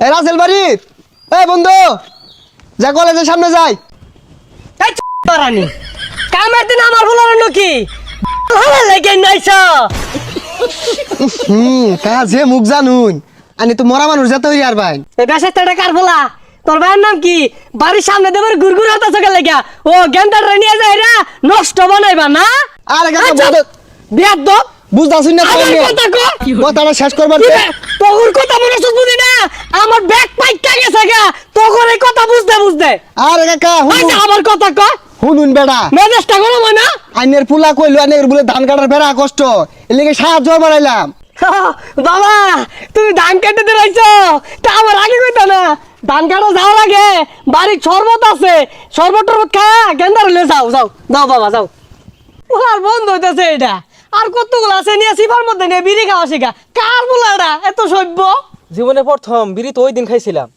এ রাসেল বাড়ির এই বন্ধু যা কলেজের সামনে যাই। এই রানী কামের দিন আমার বলার কি ভালো লাগে নাইছা কাজে মুখ জানুন আনি তো মরা মানুষ যেতে হইরি আর ভাই। এই বেশাতে কার বলা তোর ভাইয়ের নাম কি বাড়ির সামনে দেবার গুরগুর হতাছ কে লাগা ও গেন্দাটা নিয়ে যায় রা নষ্ট বানাইবা না আরে বিয়াদ দো বুঝতাছুন না আমার কথা কো কথাটা শেষ করবার তোর কথা মনে বুঝি না আমার ব্যাগ পাইকা গেছে গা তোর এই কথা বুঝতে বুঝতে আরে কাকা আমার কথা কো শুনুন বেড়া মেজাজটা গরম হয় না আইনের পুলা কইলো আইনের বলে ধান কাটার বেড়া কষ্ট এর লেগে সাহায্য বাড়াইলাম। বাবা তুমি ধান কেটে দিলাইছো তা আমার আগে কইতা না ধান কাটা যাওয়ার আগে বাড়ির শরবত আছে শরবত টরবত খায়া গেন্দার হলে যাও যাও যাও বাবা যাও ওলার বন্ধ হইতেছে এটা আর কতগুলো আছে নিয়ে সিফার মধ্যে নিয়ে বিড়ি খাওয়া শিখা কার বলাটা এত সভ্য জীবনে প্রথম বিড়ি তো ওই দিন খাইছিলাম।